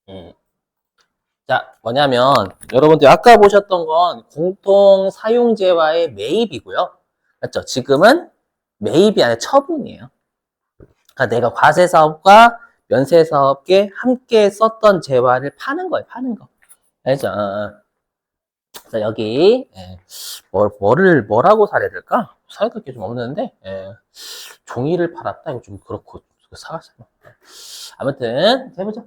음. 자, 뭐냐면 여러분들 아까 보셨던 건 공통 사용재와의 매입이고요. 맞죠? 지금은 매입이 아니라 처분이에요. 그러니까 내가 과세사업과 면세사업계 함께 썼던 재화를 파는 거예요. 파는 거. 알죠? 자, 여기 뭐라고 사야 될까? 사야 될 게 좀 없는데 종이를 팔았다. 이거 좀 그렇고 사갔어요. 아무튼 해보죠.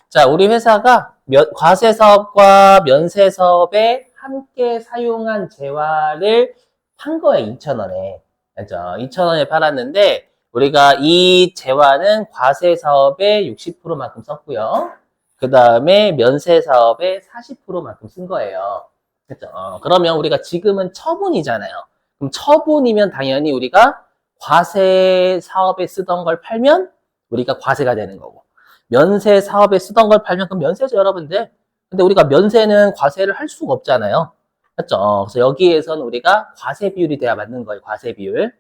자, 우리 회사가 과세사업과 면세사업에 함께 사용한 재화를 판 거예요, 2,000원에. 그죠? 2,000원에 팔았는데, 우리가 이 재화는 과세사업에 60%만큼 썼고요. 그 다음에 면세사업에 40%만큼 쓴 거예요. 그죠? 그러면 우리가 지금은 처분이잖아요. 그럼 처분이면 당연히 우리가 과세사업에 쓰던 걸 팔면 우리가 과세가 되는 거고. 면세 사업에 쓰던 걸 팔면 그럼 면세죠, 여러분들. 근데 우리가 면세는 과세를 할 수가 없잖아요. 맞죠? 그래서 여기에서는 우리가 과세 비율이 돼야 맞는 거예요, 과세 비율.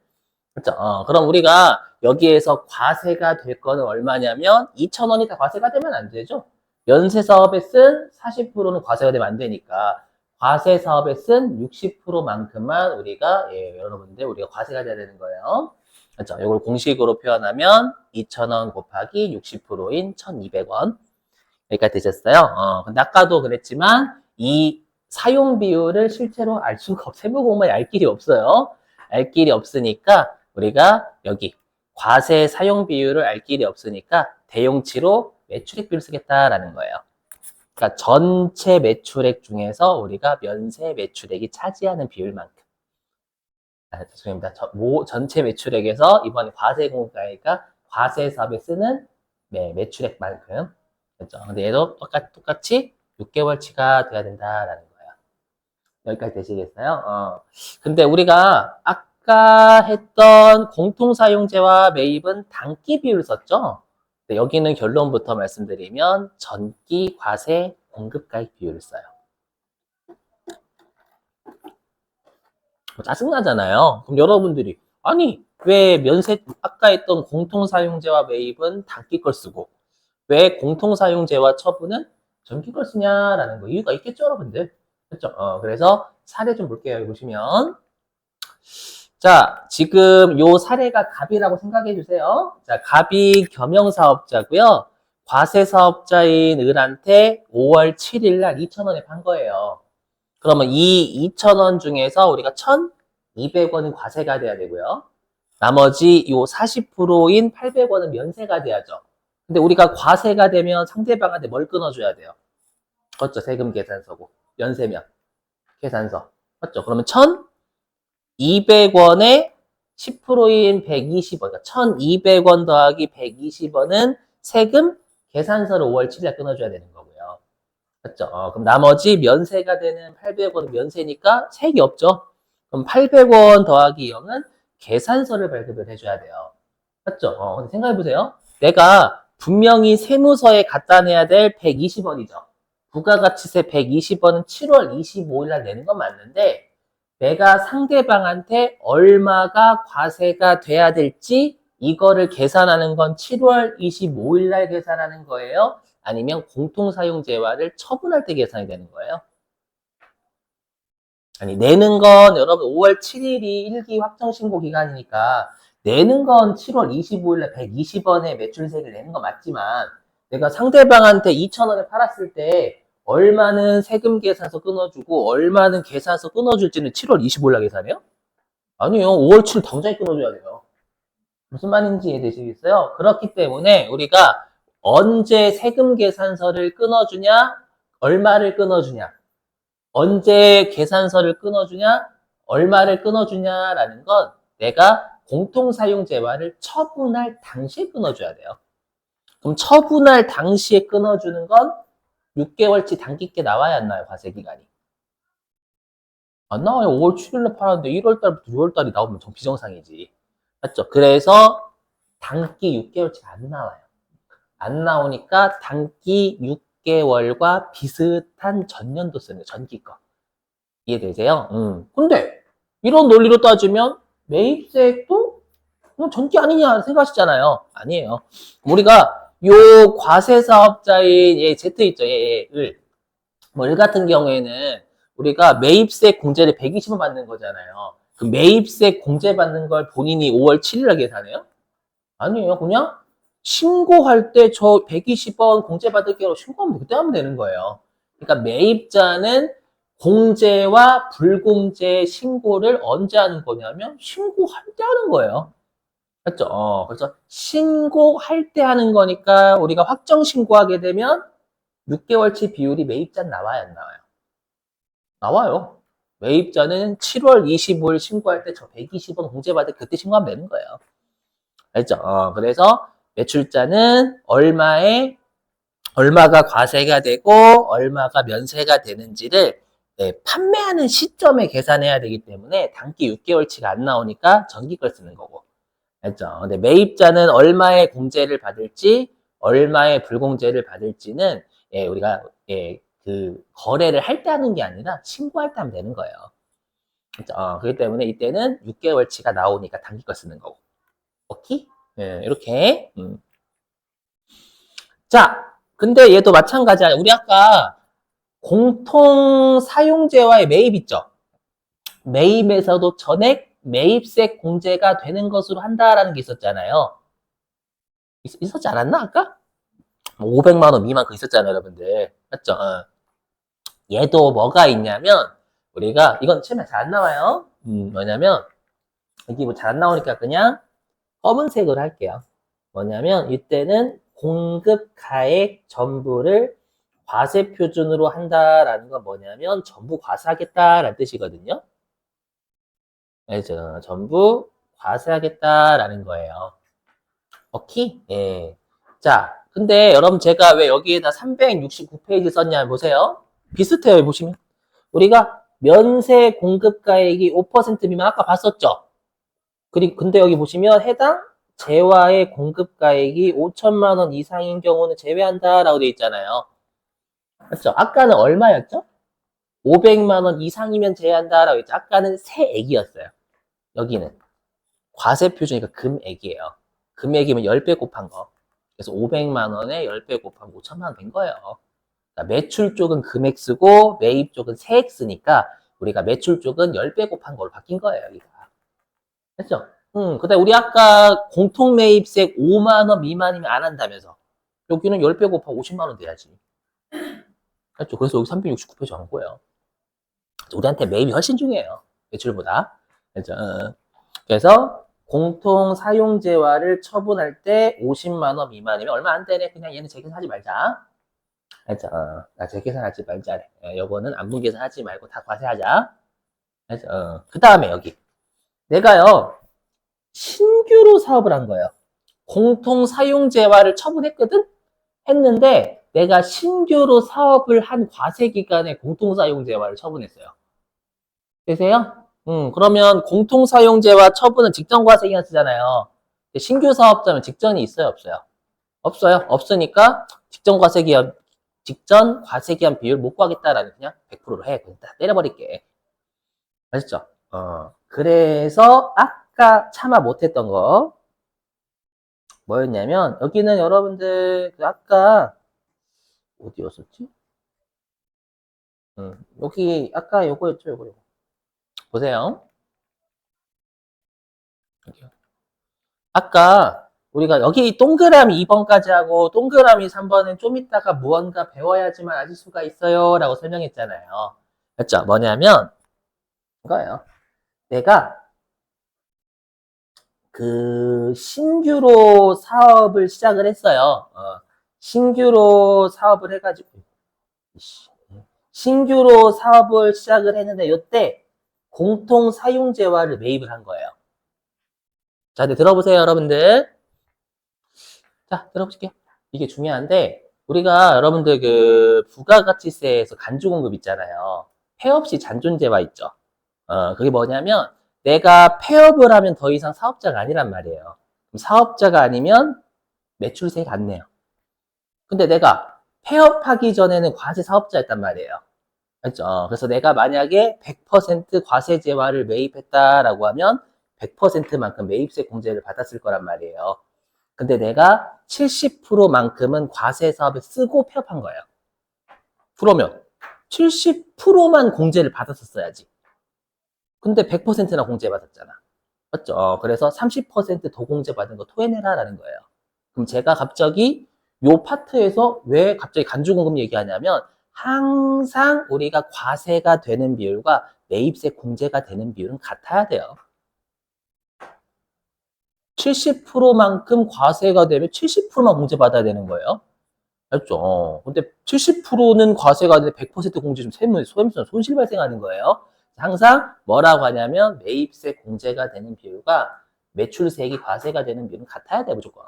그렇죠? 그럼 우리가 여기에서 과세가 될 거는 얼마냐면 2,000원이 다 과세가 되면 안 되죠. 면세 사업에 쓴 40%는 과세가 되면 안 되니까 과세 사업에 쓴 60%만큼만 우리가 여러분들 우리가 과세가 돼야 되는 거예요. 그렇죠? 이걸 공식으로 표현하면 2,000원 곱하기 60%인 1,200원. 여기까지 되셨어요? 근데 아까도 그랬지만 이 사용 비율을 실제로 알 수가 세무 공부에 알 길이 없어요. 알 길이 없으니까 우리가 여기 과세 사용 비율을 알 길이 없으니까 대용치로 매출액 비율을 쓰겠다라는 거예요. 그러니까 전체 매출액 중에서 우리가 면세 매출액이 차지하는 비율만큼. 죄송합니다. 전체 매출액에서 이번에 과세 공과니까 과세 사업에 쓰는 매출액만큼. 그렇죠? 근데 얘도 똑같이 6개월치가 돼야 된다라는 거예요. 여기까지 되시겠어요? 근데 우리가 아까 했던 공통사용재와 매입은 단기 비율을 썼죠? 여기는 결론부터 말씀드리면 전기 과세 공급가액 비율을 써요. 짜증나잖아요. 그럼 여러분들이 아니 왜 아까 했던 공통사용재와 매입은 단기 걸 쓰고 왜 공통사용재와 처분은 전기 걸 쓰냐라는 거 이유가 있겠죠, 여러분들. 그렇죠? 그래서 사례 좀 볼게요. 여기 보시면 자, 지금 요 사례가 갑이라고 생각해 주세요. 자, 갑이 겸용사업자고요. 과세사업자인 을한테 5월 7일 날 2,000원에 판 거예요. 그러면 이 2,000원 중에서 우리가 1,200원은 과세가 돼야 되고요. 나머지 요 40%인 800원은 면세가 돼야죠. 근데 우리가 과세가 되면 상대방한테 뭘 끊어줘야 돼요? 그렇죠. 세금 계산서고. 면세면. 계산서. 맞죠? 그러면 1,200원에 10%인 120원. 그러니까 1,200원 더하기 120원은 세금 계산서를 5월 7일에 끊어줘야 되는 거고요. 맞죠? 그럼 나머지 면세가 되는 800원은 면세니까 색이 없죠? 그럼 800원 더하기 0은 계산서를 발급을 해줘야 돼요. 맞죠? 근데 생각해보세요. 내가 분명히 세무서에 갖다 내야 될 120원이죠. 부가가치세 120원은 7월 25일 날 내는 건 맞는데 내가 상대방한테 얼마가 과세가 돼야 될지 이거를 계산하는 건 7월 25일 날 계산하는 거예요. 아니면 공통사용재화를 처분할 때 계산이 되는 거예요. 아니 내는 건 여러분 5월 7일이 1기 확정신고 기간이니까 내는 건 7월 25일 날 120원의 매출세를 내는 건 맞지만 내가 상대방한테 2,000원에 팔았을 때 얼마는 세금 계산서 끊어주고 얼마는 계산서 끊어줄지는 7월 25일 날 계산해요? 아니요. 5월 7일 당장에 끊어줘야 돼요. 무슨 말인지 이해되시겠어요? 그렇기 때문에 우리가 언제 세금 계산서를 끊어주냐, 얼마를 끊어주냐, 언제 계산서를 끊어주냐, 얼마를 끊어주냐라는 건 내가 공통사용재화를 처분할 당시에 끊어줘야 돼요. 그럼 처분할 당시에 끊어주는 건 6개월치 단기께 나와야 안 나와요, 과세기간이. 안 나와요. 5월 7일에 팔았는데 1월달부터 6월달이 나오면 좀 비정상이지. 맞죠? 그래서 단기 6개월치가 안 나와요. 안 나오니까 단기 6개월과 비슷한 전년도 쓰는 전기 거. 이해되세요? 근데 이런 논리로 따지면 매입세액도 전기 아니냐 생각하시잖아요. 아니에요. 우리가 요 과세 사업자인 얘 Z 있죠, 얘를 뭐 일 같은 경우에는 우리가 매입세 공제를 120원 받는 거잖아요. 그 매입세 공제 받는 걸 본인이 5월 7일 날 계산해요? 아니에요. 그냥 신고할 때 저 120원 공제 받을게요. 신고하면 그때 하면 되는 거예요. 그러니까 매입자는 공제와 불공제 신고를 언제 하는 거냐면 신고할 때 하는 거예요. 맞죠? 그래서 신고할 때 하는 거니까 우리가 확정 신고하게 되면 6개월치 비율이 매입자는 나와요, 안 나와요? 나와요. 매입자는 7월 25일 신고할 때 저 120원 공제받을 그때 신고하면 되는 거예요. 알죠? 그래서 매출자는 얼마가 과세가 되고 얼마가 면세가 되는지를 판매하는 시점에 계산해야 되기 때문에 단기 6개월치가 안 나오니까 정기 걸 쓰는 거고. 알죠? 근데 매입자는 얼마의 공제를 받을지 얼마의 불공제를 받을지는 우리가 그 거래를 할 때 하는 게 아니라 신고할 때 하면 되는 거예요. 그렇죠? 그렇기 때문에 이때는 6개월치가 나오니까 단기 걸 쓰는 거고. 오케이? 이렇게. 자, 근데 얘도 마찬가지야. 우리 아까 공통 사용제와의 매입 있죠? 매입에서도 전액 매입세 공제가 되는 것으로 한다라는 게 있었잖아요. 있었지 않았나, 아까? 500만 원 미만 그거 있었잖아요, 여러분들. 맞죠? 얘도 뭐가 있냐면, 우리가, 이건 처음에 잘 안 나와요. 뭐냐면, 여기 뭐 잘 안 나오니까 그냥 검은색으로 할게요. 뭐냐면, 이때는 공급 가액 전부를 과세 표준으로 한다라는 건 뭐냐면, 전부 과세하겠다라는 뜻이거든요. 그래서 전부 과세하겠다라는 거예요. 오케이? 예. 자, 근데 여러분 제가 왜 여기에다 369페이지 썼냐 보세요. 비슷해요, 보시면. 우리가 면세 공급가액이 5% 미만 아까 봤었죠? 그리고 근데 여기 보시면 해당 재화의 공급가액이 5천만 원 이상인 경우는 제외한다라고 되어 있잖아요. 맞죠? 아까는 얼마였죠? 500만 원 이상이면 제외한다라고 했죠. 아까는 세액이었어요. 여기는 과세 표준이니까 금액이에요. 금액이면 10배 곱한 거. 그래서 500만 원에 10배 곱하면 5천만 원 된 거예요. 그러니까 매출 쪽은 금액 쓰고 매입 쪽은 세액 쓰니까 우리가 매출 쪽은 10배 곱한 걸로 바뀐 거예요. 여기가. 됐죠? 근데 우리 아까 공통 매입세 5만 원 미만이면 안 한다면서. 여기는 10배 곱하고 50만 원 돼야지. 그렇죠? 그래서 여기 369페이지 한 거예요. 우리한테 매입이 훨씬 중요해요. 매출보다. 그렇죠? 그래서 공통 사용재화를 처분할 때 50만 원 미만이면 얼마 안 되네. 그냥 얘는 재계산하지 말자. 알죠? 나 재계산하지 말자. 요거는 안분계산하지 말고 다 과세하자. 알죠? 그 다음에 여기 내가요 신규로 사업을 한 거예요. 공통 사용재화를 처분했거든. 했는데 내가 신규로 사업을 한 과세 기간에 공통 사용재화를 처분했어요. 되세요? 그러면 공통사용제와 처분은 직전과세기간 쓰잖아요. 신규 사업자면 직전이 있어요, 없어요? 없어요. 없으니까 직전 과세기한 비율 못 구하겠다라는 그냥 100%로 해. 그냥 다 때려버릴게. 아셨죠? 그래서 아까 참아 못했던 거 뭐였냐면 여기는 여러분들 아까 어디였었지? 여기 아까 요거였죠, 요거. 보세요. 여기요. 아까 우리가 여기 동그라미 2번까지 하고 동그라미 3번은 좀 이따가 무언가 배워야지만 아실 수가 있어요 라고 설명했잖아요. 맞죠? 뭐냐면 이거예요. 내가 그 신규로 사업을 시작을 했어요. 신규로 사업을 해가지고 신규로 사업을 시작을 했는데 이때 공통 사용재화를 매입을 한 거예요. 자, 이제 들어보세요, 여러분들. 자, 들어보실게요. 이게 중요한데, 우리가 여러분들 그 부가가치세에서 간주공급 있잖아요. 폐업시 잔존재화 있죠. 그게 뭐냐면, 내가 폐업을 하면 더 이상 사업자가 아니란 말이에요. 그럼 사업자가 아니면 매출세가 안 내요. 근데 내가 폐업하기 전에는 과세 사업자였단 말이에요. 알죠? 그래서 내가 만약에 100% 과세재화를 매입했다라고 하면 100%만큼 매입세 공제를 받았을 거란 말이에요. 근데 내가 70%만큼은 과세 사업에 쓰고 폐업한 거예요. 그러면 70%만 공제를 받았었어야지. 근데 100%나 공제받았잖아. 맞죠? 그래서 30% 도공제 받은 거 토해내라라는 거예요. 그럼 제가 갑자기 요 파트에서 왜 갑자기 간주공금 얘기하냐면 항상 우리가 과세가 되는 비율과 매입세 공제가 되는 비율은 같아야 돼요. 70%만큼 과세가 되면 70%만 공제받아야 되는 거예요. 알죠? 근데 70%는 과세가 되는데 100% 공제 좀 손실 발생하는 거예요. 항상 뭐라고 하냐면 매입세 공제가 되는 비율과 매출세액이 과세가 되는 비율은 같아야 돼, 무조건.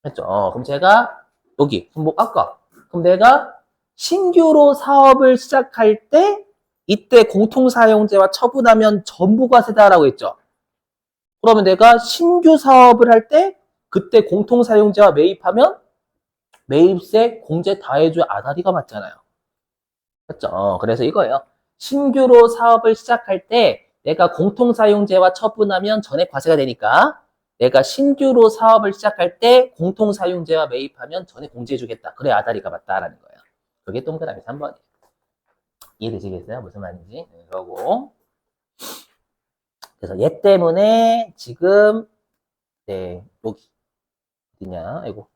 했죠? 그럼 제가 여기 그럼 뭐 아까 그럼 내가 신규로 사업을 시작할 때 이때 공통사용제와 처분하면 전부 과세다라고 했죠. 그러면 내가 신규 사업을 할 때 그때 공통사용제와 매입하면 매입세 공제 다 해줘야 아다리가 맞잖아요. 맞죠? 그래서 이거예요. 신규로 사업을 시작할 때 내가 공통사용제와 처분하면 전액 과세가 되니까 내가 신규로 사업을 시작할 때 공통사용제와 매입하면 전액 공제해주겠다. 그래 아다리가 맞다라는 거예요. 그게 동그라미 3번이에요. 이해되시겠어요? 무슨 말인지? 그러고 그래서 얘 때문에 지금 네 여기 어디냐? 이거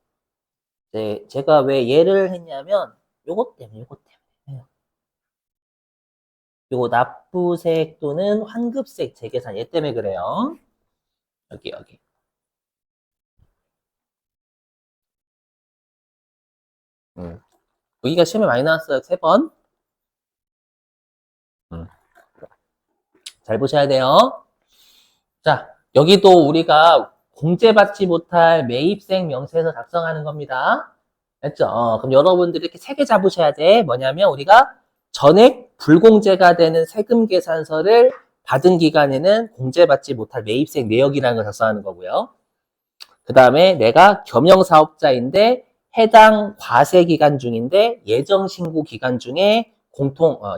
네, 제가 왜 얘를 했냐면 요것 때문에 요거 납부세액 또는 환급세액 재계산 얘 때문에 그래요. 여기. 여기가 시험에 많이 나왔어요. 3번. 잘 보셔야 돼요. 자, 여기도 우리가 공제받지 못할 매입세액 명세서 작성하는 겁니다. 됐죠? 그럼 여러분들이 이렇게 3개 잡으셔야 돼. 뭐냐면 우리가 전액 불공제가 되는 세금 계산서를 받은 기간에는 공제받지 못할 매입세액 내역이라는 걸 작성하는 거고요. 그 다음에 내가 겸용사업자인데 해당 과세기간 중인데 예정신고 기간 중에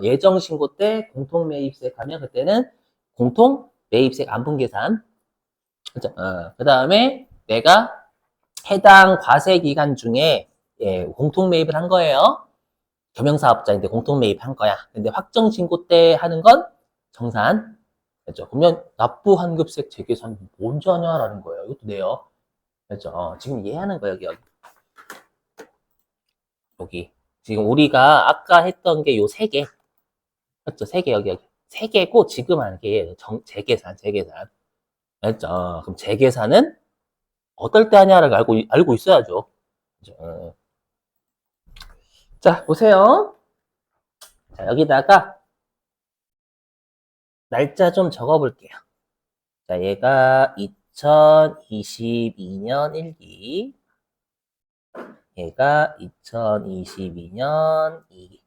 예정신고 때 공통매입세 가면 그때는 공통매입세 안분계산. 그죠? 그 다음에 내가 해당 과세기간 중에 공통매입을 한 거예요. 겸용사업자인데 공통매입한 거야. 근데 확정신고 때 하는 건 정산. 그죠? 그러면 납부환급세 재계산 뭔지 아냐라는 거예요. 이것도 내요. 그죠? 지금 이해하는 거예요, 여기. 지금 우리가 아까 했던 게 요 3개. 맞죠? 3개, 여기. 3개고, 지금 하는 게 재계산. 맞죠? 그럼 재계산은 어떨 때 하냐를 알고 있어야죠. 그죠? 자, 보세요. 자, 여기다가 날짜 좀 적어 볼게요. 자, 얘가 2022년 1기. 얘가 2022년 2기.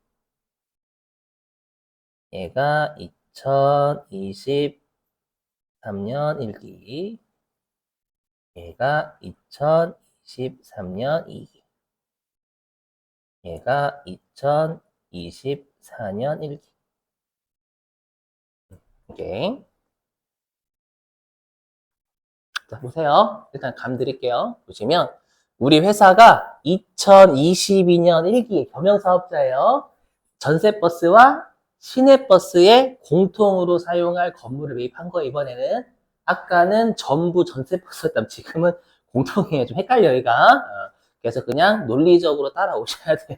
얘가 2023년 1기. 얘가 2023년 2기. 얘가 2024년 1기. 오케이. 자, 보세요. 일단 감 드릴게요. 보시면 우리 회사가 2022년 1기 겸용사업자예요. 전세버스와 시내버스에 공통으로 사용할 건물을 매입한 거예요, 이번에는. 아까는 전부 전세버스였다면 지금은 공통이에요. 좀 헷갈려요, 얘가. 그래서 그냥 논리적으로 따라오셔야 돼요.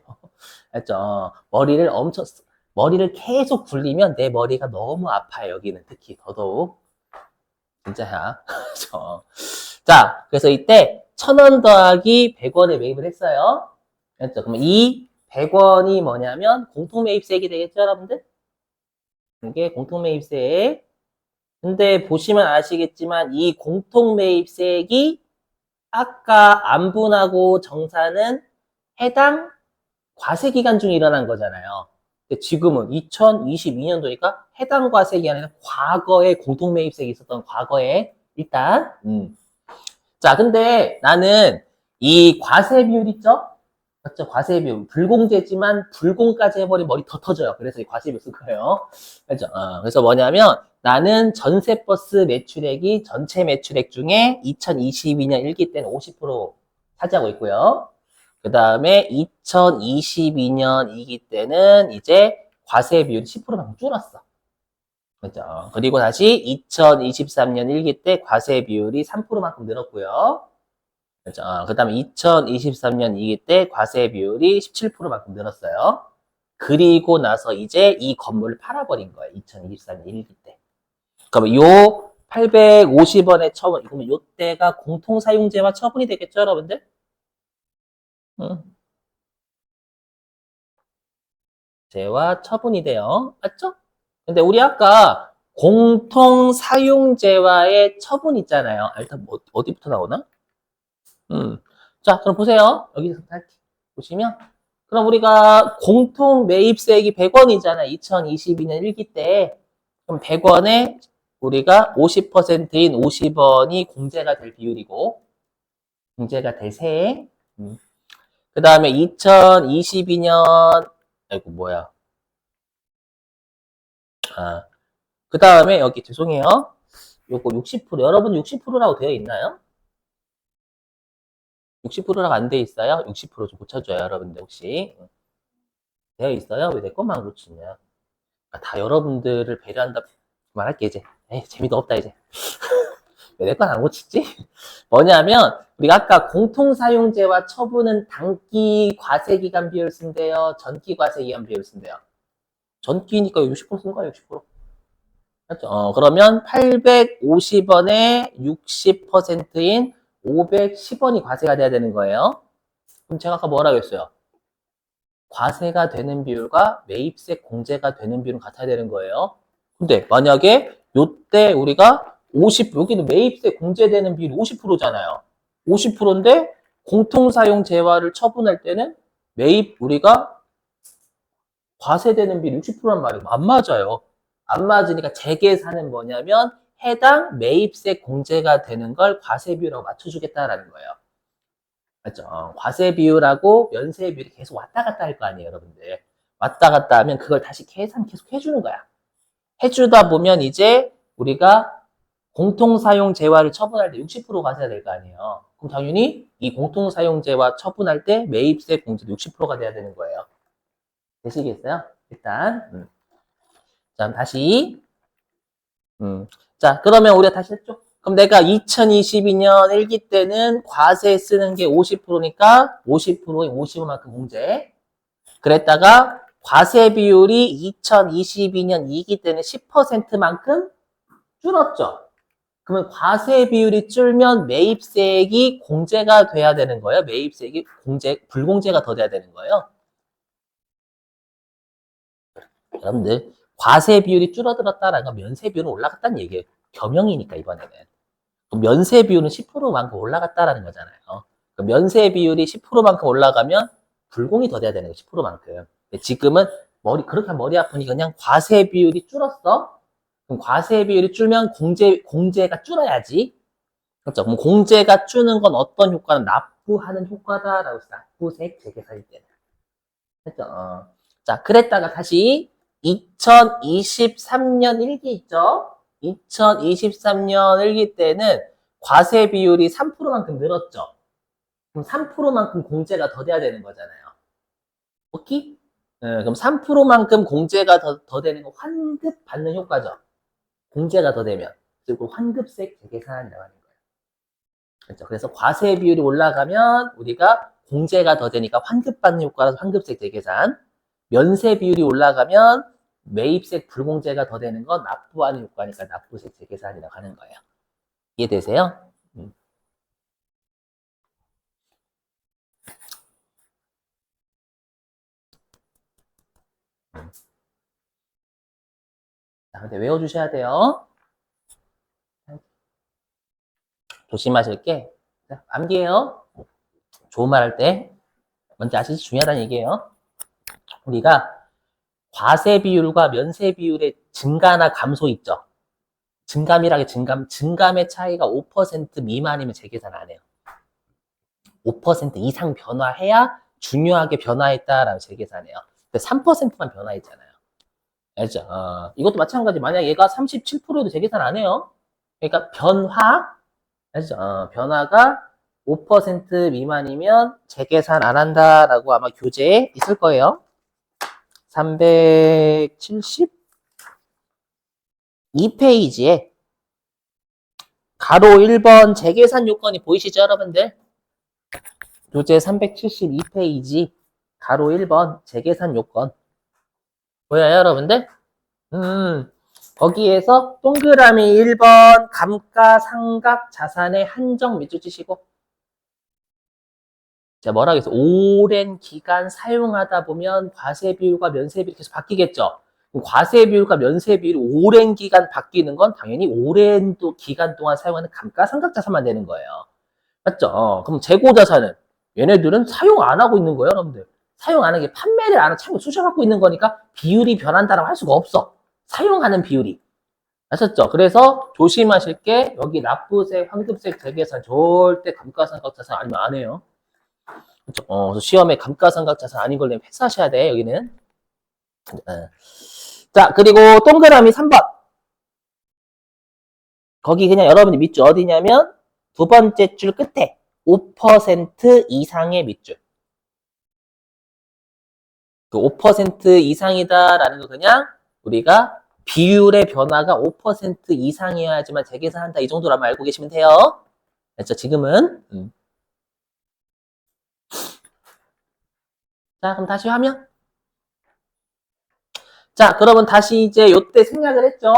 알죠? 머리를 계속 굴리면 내 머리가 너무 아파요, 여기는. 특히 더더욱. 진짜야. 그죠? 자, 그래서 이때 1,000원 더하기 100원에 매입을 했어요. 그렇죠? 그럼 이 100원이 뭐냐면 공통매입세액이 되겠죠, 여러분들? 이게 공통매입세액. 근데 보시면 아시겠지만 이 공통매입세액이 아까 안분하고 정산은 해당 과세기간 중에 일어난 거잖아요. 근데 지금은 2022년도니까 해당 과세기간에는 과거에 공통매입세액이 있었던 과거에 일단 자, 근데 나는 이 과세 비율 있죠? 맞죠? 과세 비율. 불공제지만 불공까지 해버리면 머리 더 터져요. 그래서 이 과세 비율 쓸 거예요. 그죠? 그래서 뭐냐면 나는 전세버스 매출액이 전체 매출액 중에 2022년 1기 때는 50% 차지하고 있고요. 그 다음에 2022년 이기 때는 이제 과세 비율이 10%만큼 줄었어. 그죠? 그리고 다시 2023년 1기 때 과세 비율이 3%만큼 늘었고요. 그죠? 그 다음에 2023년 2기 때 과세 비율이 17%만큼 늘었어요. 그리고 나서 이제 이 건물을 팔아버린 거예요. 2023년 1기 때. 그러면 요 850원의 처분, 그러면 요때가 공통사용재와 처분이 되겠죠, 여러분들? 응. 재와 처분이 돼요. 맞죠? 근데 우리 아까 공통사용재와의 처분 있잖아요. 아, 일단 뭐, 어디부터 나오나? 자, 그럼 보세요. 여기서 보시면. 그럼 우리가 공통 매입세액이 100원이잖아. 2022년 1기 때. 그럼 100원에 우리가 50%인 50원이 공제가 될 비율이고, 공제가 될 세액. 그 다음에 2022년, 아이고, 뭐야. 아, 그 다음에 여기 죄송해요. 요거 60%, 여러분 60%라고 되어 있나요? 60%라고 안 돼 있어요? 60%좀 고쳐줘요, 여러분들 혹시. 되어 있어요? 왜 내 것만 고치냐? 아, 다 여러분들을 배려한다. 말할게, 이제. 에이, 재미도 없다, 이제. 왜 내 건 안 고치지? 뭐냐면, 우리가 아까 공통사용재와 처분은 단기 과세기간 비율 쓴대요. 전기 과세기간 비율 쓴대요. 전기니까 60%쓴 거야, 60%. 맞죠? 그러면 850원에 60%인 510원이 과세가 돼야 되는 거예요. 그럼 제가 아까 뭐라고 했어요? 과세가 되는 비율과 매입세 공제가 되는 비율은 같아야 되는 거예요. 근데 만약에 요때 우리가 50, 여기는 매입세 공제되는 비율이 50%잖아요. 50%인데 공통사용 재화를 처분할 때는 매입 우리가 과세되는 비율이 60%란 말이에요. 안 맞아요. 안 맞으니까 재계산은 뭐냐면 해당 매입세 공제가 되는 걸 과세 비율하고 맞춰주겠다라는 거예요. 맞죠? 과세 비율하고 면세 비율이 계속 왔다 갔다 할 거 아니에요, 여러분들. 왔다 갔다 하면 그걸 다시 계산 계속 해주는 거야. 해주다 보면 이제 우리가 공통사용 재화를 처분할 때 60% 과세가 될 거 아니에요. 그럼 당연히 이 공통사용 재화 처분할 때 매입세 공제도 60%가 돼야 되는 거예요. 되시겠어요? 일단 자, 다시 자, 그러면 우리가 다시 했죠? 그럼 내가 2022년 1기 때는 과세 쓰는 게 50%니까 50%에 50만큼 공제. 그랬다가 과세 비율이 2022년 2기 때는 10%만큼 줄었죠. 그러면 과세 비율이 줄면 매입세액이 공제가 돼야 되는 거예요. 매입세액이 불공제가 더 돼야 되는 거예요. 여러분들, 과세 비율이 줄어들었다라는 건 면세 비율은 올라갔다는 얘기예요. 겸용이니까, 이번에는. 면세 비율은 10%만큼 올라갔다라는 거잖아요. 면세 비율이 10%만큼 올라가면 불공이 더 돼야 되는 거예요. 10%만큼. 지금은 그렇게 하면 머리 아프니까 그냥 과세 비율이 줄었어? 그럼 과세 비율이 줄면 공제가 줄어야지. 그렇죠? 그럼 공제가 주는 건 어떤 효과는 납부하는 효과다라고 해서 납부세액 재계산일 때는. 했죠? 자, 그랬다가 다시 2023년 1기 있죠? 2023년 1기 때는 과세 비율이 3%만큼 늘었죠? 그럼 3%만큼 공제가 더 돼야 되는 거잖아요. 오케이? 네, 그럼 3%만큼 공제가 더 되는 거 환급 받는 효과죠. 공제가 더 되면. 그리고 환급세 재계산한다고 하는 거예요. 그렇죠? 그래서 과세 비율이 올라가면 우리가 공제가 더 되니까 환급 받는 효과라서 환급세 재계산. 면세 비율이 올라가면 매입세 불공제가 더 되는 건 납부하는 효과니까 납부세 재계산이라고 하는 거예요. 이해되세요? 자, 근데 외워주셔야 돼요. 조심하실 게, 암기해요. 좋은 말 할 때, 뭔지 아시지? 중요하다는 얘기예요. 우리가 과세 비율과 면세 비율의 증가나 감소 있죠? 증감이라게 증감의 차이가 5% 미만이면 재계산 안 해요. 5% 이상 변화해야 중요하게 변화했다라고 재계산해요. 근데 3%만 변화했잖아요. 알죠? 이것도 마찬가지. 만약 얘가 37%도 재계산 안 해요. 그러니까 변화, 알죠? 변화가 5% 미만이면 재계산 안 한다라고 아마 교재에 있을 거예요. 372페이지에 가로 1번 재계산 요건이 보이시죠, 여러분들? 교재 372페이지 가로 1번 재계산 요건 보여요, 여러분들? 거기에서 동그라미 1번 감가상각 자산의 한정 밑줄 치시고 자, 뭐라고 했어? 오랜 기간 사용하다 보면 과세 비율과 면세 비율이 계속 바뀌겠죠? 과세 비율과 면세 비율이 오랜 기간 바뀌는 건 당연히 오랜 기간 동안 사용하는 감가상각 자산만 되는 거예요. 맞죠? 그럼 재고 자산은 얘네들은 사용 안 하고 있는 거예요, 여러분들. 사용 안 하게 판매를 안 하고 참고 수셔갖고 있는 거니까 비율이 변한다라고 할 수가 없어. 사용하는 비율이. 아셨죠? 그래서 조심하실 게 여기 납부세, 환급세, 재계산 절대 감가상각 자산 아니면 안 해요. 그렇죠? 그래서 시험에 감가상각 자산 아닌 걸 내면 패스하셔야 돼, 여기는. 자, 그리고 동그라미 3번. 거기 그냥 여러분이 밑줄 어디냐면 두 번째 줄 끝에 5% 이상의 밑줄. 그 5% 이상이다라는 거 그냥 우리가 비율의 변화가 5% 이상이어야지만 재계산한다. 이 정도로만 알고 계시면 돼요. 그렇죠? 지금은. 자, 그럼 다시 화면. 자, 그러면 다시 이제 요때 생략을 했죠?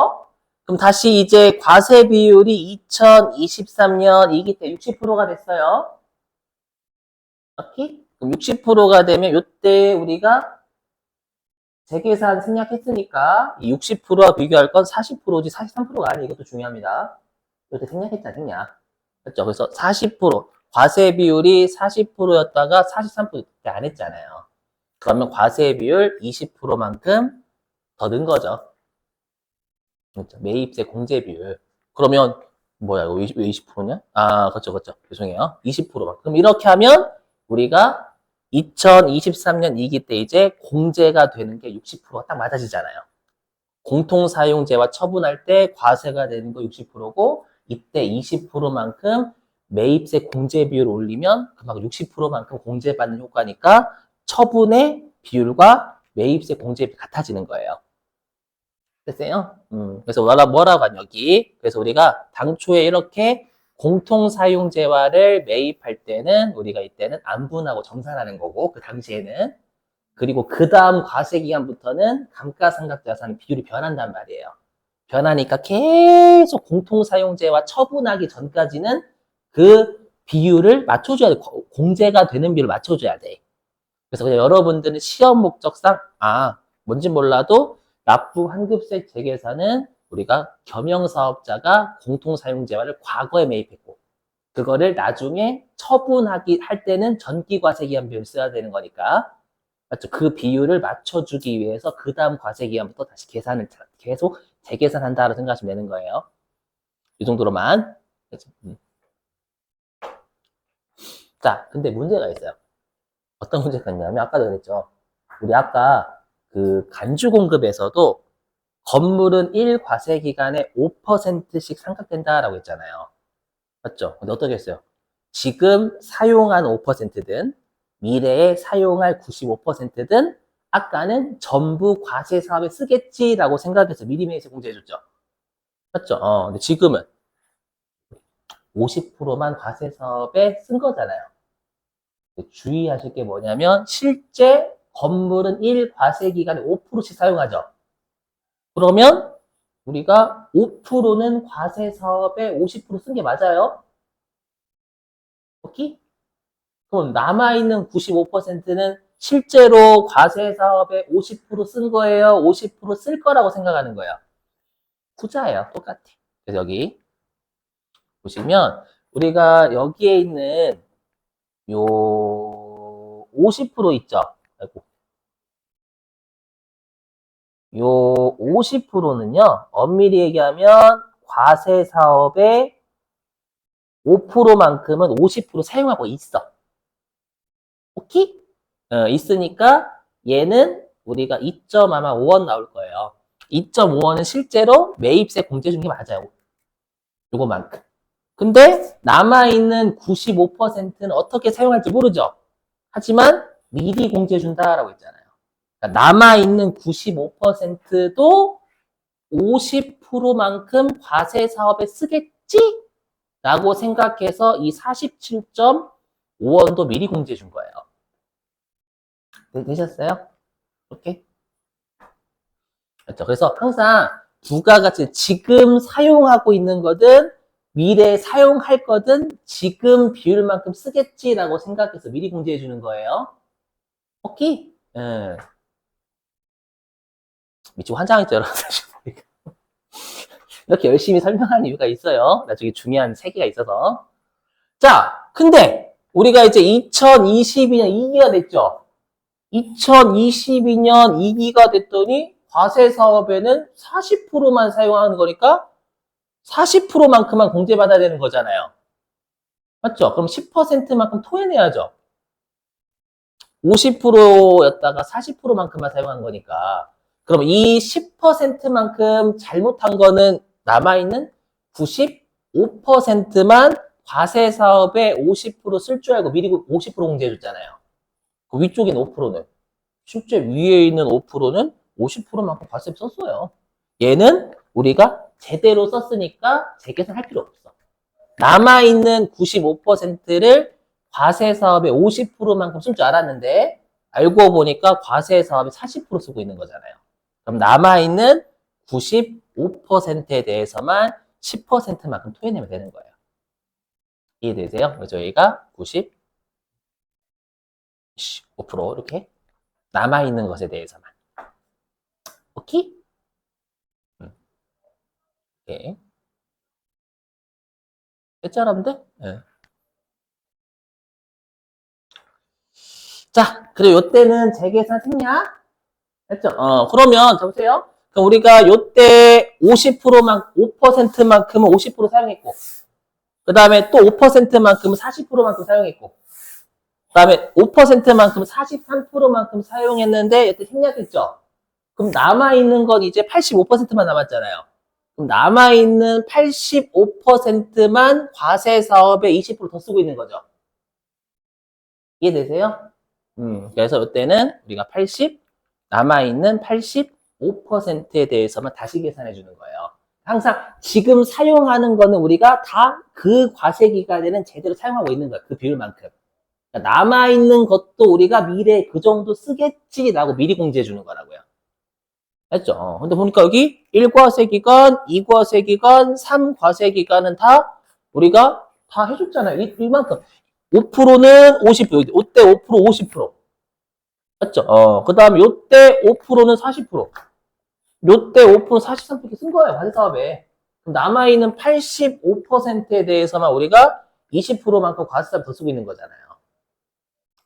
그럼 다시 이제 과세 비율이 2023년 이기 때 60%가 됐어요. 오케이? 그럼 60%가 되면 요때 우리가 재계산 생략했으니까 이 60%와 비교할 건 40%지 43%가 아니에요. 이것도 중요합니다. 요때 생략했잖아, 생략. 그렇죠? 그래서 40%, 과세 비율이 40%였다가 43%때 안 했잖아요. 그러면 과세 비율 20%만큼 더 는 거죠. 그렇죠? 매입세 공제 비율. 그러면 뭐야, 이거 왜 20%냐? 아, 그렇죠, 그렇죠. 죄송해요. 20%만. 그럼 이렇게 하면 우리가 2023년 이기 때 이제 공제가 되는 게 60%가 딱 맞아지잖아요. 공통사용재와 처분할 때 과세가 되는 거 60%고 이때 20%만큼 매입세 공제 비율을 올리면 그만큼 60%만큼 공제받는 효과니까 처분의 비율과 매입세 공제 비율이 같아지는 거예요. 됐어요? 그래서 뭐라고 하냐, 여기. 그래서 우리가 당초에 이렇게 공통사용재화를 매입할 때는 우리가 이때는 안분하고 정산하는 거고, 그 당시에는. 그리고 그 다음 과세기간부터는 감가상각자산 비율이 변한단 말이에요. 변하니까 계속 공통사용재화 처분하기 전까지는 그 비율을 맞춰줘야 돼. 공제가 되는 비율을 맞춰줘야 돼. 그래서 그냥 여러분들은 시험 목적상, 뭔지 몰라도 납부 환급세 재계산은 우리가 겸용사업자가 공통사용재화를 과거에 매입했고, 그거를 나중에 처분하기 할 때는 전기과세기한 비율을 써야 되는 거니까, 맞죠? 그 비율을 맞춰주기 위해서 그 다음 과세기간부터 다시 계산을 계속 재계산한다고 생각하시면 되는 거예요. 이 정도로만. 그렇죠? 자, 근데 문제가 있어요. 어떤 문제가 있냐면, 아까도 그랬죠. 우리 아까 그 간주 공급에서도 건물은 1과세 기간에 5%씩 상각된다라고 했잖아요. 맞죠? 근데 어떻게 했어요? 지금 사용한 5%든 미래에 사용할 95%든 아까는 전부 과세 사업에 쓰겠지라고 생각해서 미리매입세 공제해줬죠. 맞죠? 근데 지금은 50%만 과세 사업에 쓴 거잖아요. 주의하실 게 뭐냐면 실제 건물은 1과세 기간에 5%씩 사용하죠. 그러면 우리가 5%는 과세 사업에 50%쓴 게 맞아요? 오케이? 그럼 남아있는 95%는 실제로 과세 사업에 50%쓴 거예요? 50%쓸 거라고 생각하는 거예요? 후자예요. 똑같아. 그래서 여기 보시면 우리가 여기에 있는 요 50% 있죠? 아이고. 요 50%는요, 엄밀히 얘기하면 과세 사업의 5%만큼은 50% 사용하고 있어. 오케이? 있으니까 얘는 우리가 2점 아마 5원 나올 거예요. 2.5원은 실제로 매입세 공제 준 게 맞아요. 요거만큼. 근데 남아있는 95%는 어떻게 사용할지 모르죠. 하지만 미리 공지해준다라고 했잖아요. 그러니까 남아있는 95%도 50%만큼 과세 사업에 쓰겠지? 라고 생각해서 이 47.5원도 미리 공지해 준 거예요. 되셨어요? 이렇게? 그렇죠. 그래서 항상 부가가치 지금 사용하고 있는 거든 미래에 사용할 거든 지금 비율만큼 쓰겠지라고 생각해서 미리 공지해 주는 거예요. 오케이? 예. 미치고 환장했죠, 여러분. 이렇게 열심히 설명하는 이유가 있어요. 나중에 중요한 세 개가 있어서. 자, 근데 우리가 이제 2022년 2기가 됐죠. 2022년 2기가 됐더니 과세 사업에는 40%만 사용하는 거니까 40%만큼만 공제받아야 되는 거잖아요. 맞죠? 그럼 10%만큼 토해내야죠. 50%였다가 40%만큼만 사용한 거니까. 그럼 이 10%만큼 잘못한 거는 남아있는 95%만 과세 사업에 50%쓸 줄 알고 미리 50% 공제해줬잖아요. 그 위쪽에 있는 5%는. 실제 위에 있는 5%는 50%만큼 과세 썼어요. 얘는 우리가 제대로 썼으니까 재계산할 필요 없어. 남아있는 95%를 과세 사업에 50%만큼 쓸 줄 알았는데 알고 보니까 과세 사업에 40% 쓰고 있는 거잖아요. 그럼 남아있는 95%에 대해서만 10%만큼 토해내면 되는 거예요. 이해되세요? 그래서 여기가 95% 이렇게 남아있는 것에 대해서만. 오케이? 오케이. 됐죠, 여러분들? 네. 자, 그리고 요때는 재계산 생략. 했죠? 그러면, 자, 보세요. 그럼 우리가 요때 5%만큼은 50% 사용했고, 그 다음에 또 5%만큼은 40%만큼 사용했고, 그 다음에 5%만큼은 43%만큼 사용했는데, 이때 생략했죠? 그럼 남아있는 건 이제 85%만 남았잖아요. 그럼 남아있는 85%만 과세 사업에 20%더 쓰고 있는 거죠. 이해되세요? 그래서 이때는 우리가 남아있는 85%에 대해서만 다시 계산해 주는 거예요. 항상 지금 사용하는 거는 우리가 다 그 과세 기간에는 제대로 사용하고 있는 거예요. 그 비율만큼. 그러니까 남아있는 것도 우리가 미래에 그 정도 쓰겠지라고 미리 공지해 주는 거라고요. 했죠? 근데 보니까 여기 1과세 기간, 2과세 기간, 3과세 기간은 다 우리가 다 해줬잖아요. 이만큼. 5%는 50%, 이때 5% 50%. 맞죠? 그 다음 요때 5%는 40%. 요때 5% 43% 쓴 거예요. 과세 사업에. 그럼 남아있는 85%에 대해서만 우리가 20%만큼 과세사업 더 쓰고 있는 거잖아요.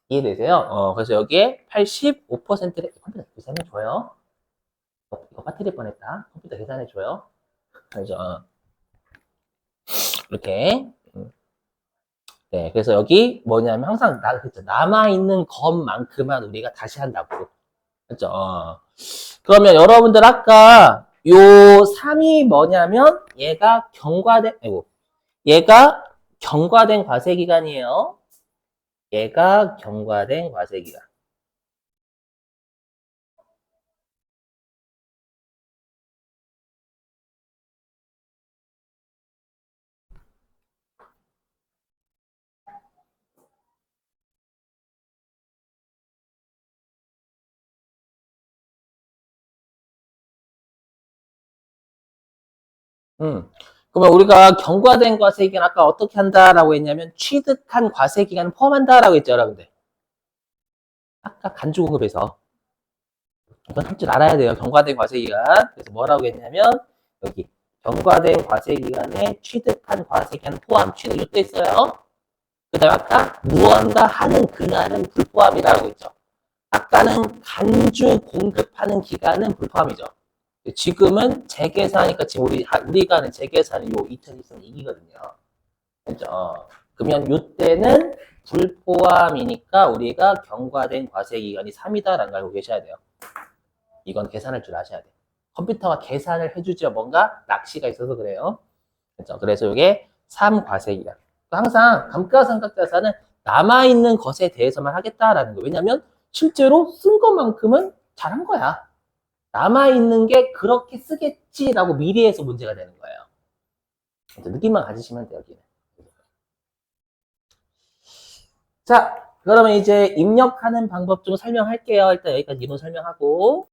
이해되세요? 그래서 여기에 85%를 컴퓨터 계산해줘요. 이거 빠뜨릴 뻔했다. 컴퓨터 계산해줘요. 그죠? 이렇게. 네, 그래서 여기 뭐냐면 항상 그렇죠. 남아있는 것만큼만 우리가 다시 한다고. 그죠? 그러면 여러분들 아까 요 3이 뭐냐면 얘가 경과된 과세 기간이에요. 얘가 경과된 과세 기간. 그러면 우리가 경과된 과세 기간 아까 어떻게 한다라고 했냐면 취득한 과세 기간을 포함한다라고 했죠, 여러분들. 아까 간주공급에서 이건 할 줄 알아야 돼요. 경과된 과세 기간. 그래서 뭐라고 했냐면 여기 경과된 과세 기간에 취득한 과세 기간 포함 취득 이때 있어요. 그다음에 아까 무언가 하는 그날은 불포함이라고 했죠. 아까는 간주 공급하는 기간은 불포함이죠. 지금은 재계산이니까 지금 우리가 하는 재계산이 요 2023년 2기거든요. 그죠? 그러면 이때는 불포함이니까 우리가 경과된 과세 기간이 3이다라는 걸 알고 계셔야 돼요. 이건 계산할 줄 아셔야 돼요. 컴퓨터가 계산을 해주죠. 뭔가 낚시가 있어서 그래요. 그죠? 그래서 이게 3과세기간. 항상 감가상각자산은 남아있는 것에 대해서만 하겠다라는 거예요. 왜냐면 실제로 쓴 것만큼은 잘한 거야. 남아있는 게 그렇게 쓰겠지라고 미래에서 문제가 되는 거예요. 느낌만 가지시면 돼요, 여기는. 자, 그러면 이제 입력하는 방법 좀 설명할게요. 일단 여기까지 이론 설명하고.